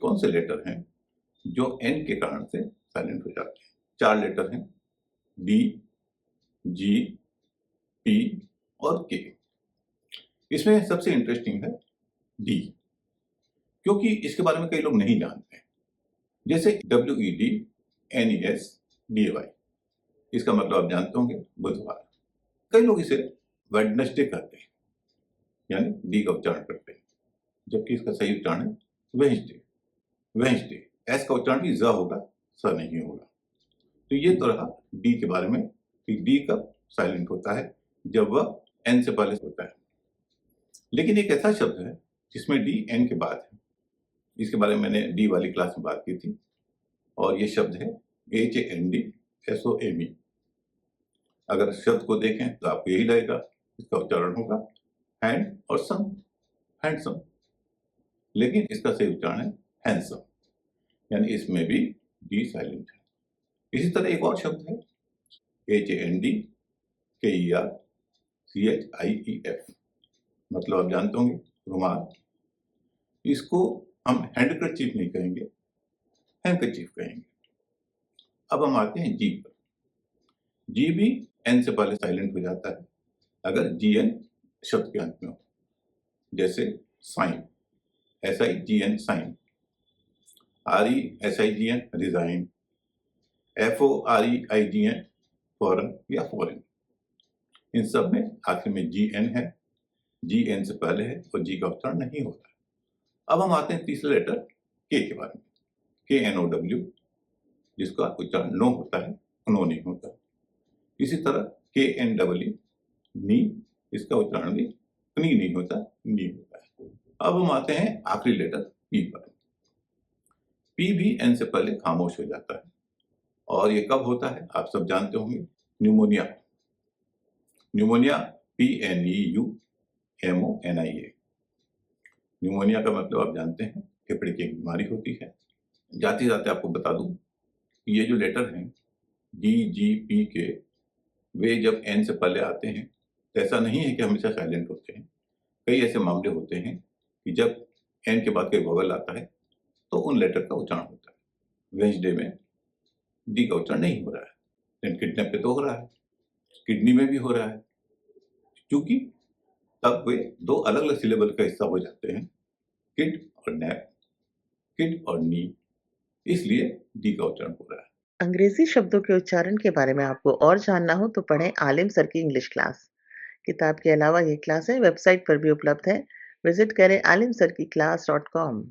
कौन से लेटर हैं जो एन के कारण से साइलेंट हो जाते हैं? 4 लेटर हैं, डी, जी, पी और के। इसमें सबसे इंटरेस्टिंग है डी, क्योंकि इसके बारे में कई लोग नहीं जानते हैं। जैसे WEDNESDAY, इसका मतलब आप जानते होंगे बुधवार। कई लोग इसे वेडनेसडे कहते हैं, यानी डी का उच्चारण करते हैं, जबकि इसका सही उच्चारण है वेंसडे। वेंसडे, एस का उच्चारण भी ज होगा, स नहीं होगा। तो ये तो रहा डी के बारे में कि डी कब साइलेंट होता है, जब वह एन से पहले होता है। लेकिन एक ऐसा शब्द है जिसमें डी एन के बाद है, इसके बारे में मैंने डी वाली क्लास में बात की थी, और ये शब्द है HANDSOME। अगर शब्द को देखें तो आपको यही लगेगा, इसका उच्चारण होगा हैंड और सम, हैंडसम, लेकिन इसका सही उच्चारण है हैंडसम, यानी इसमें भी डी साइलेंट है। इसी तरह एक और शब्द है HANDKERCHIEF, मतलब आप जानते होंगे रुमाल। इसको हम हैंडकरचीफ नहीं कहेंगे, हैंडकरचीफ कहेंगे। अब हम आते हैं जी पर। जी भी एन से पहले साइलेंट हो जाता है अगर GN शब्द के अंत में हो, जैसे sign, SIGN sign, RESIGN resign, FOREIGN फॉरन या फॉरेन। इन सब में आखिर में GN है, GN से पहले है और जी का उच्चारण नहीं होता। अब हम आते हैं तीसरे लेटर के बारे में, KNOW, जिसका उच्चारण नो होता है, नो नहीं होता। इसी तरह KNEE, नी, इसका उच्चारण भी नी नहीं होता, नी होता है। अब हम आते हैं आखिरी लेटर पी पर। पी भी एन से पहले खामोश हो जाता है, और ये कब होता है आप सब जानते होंगे, न्यूमोनिया। Pneumonia PNEUMONIA। न्यूमोनिया का मतलब आप जानते हैं, फेफड़े की एक बीमारी होती है। जाते जाते आपको बता दूं, ये जो लेटर हैं डी, जी, पी के, वे जब एन से पहले आते हैं तो ऐसा नहीं है कि हमेशा साइलेंट होते हैं। कई ऐसे मामले होते हैं कि जब एन के बाद कोई वोवेल आता है तो उन लेटर का उच्चारण होता है। वेंसडे में डी का उच्चारण नहीं हो रहा है, लेकिन किडनैप पे तो हो रहा है, किडनी में भी हो रहा है, क्योंकि तब वे दो अलग अलग सिलेबल का हिस्सा हो जाते हैं, किड और नैप, किड और नी, इसलिए डी का उच्चारण हो रहा है। अंग्रेजी शब्दों के उच्चारण के बारे में आपको और जानना हो तो पढ़ें आलिम सर की इंग्लिश क्लास। किताब के अलावा ये क्लासें वेबसाइट पर भी उपलब्ध है। विजिट करें alimsarkiclass.com।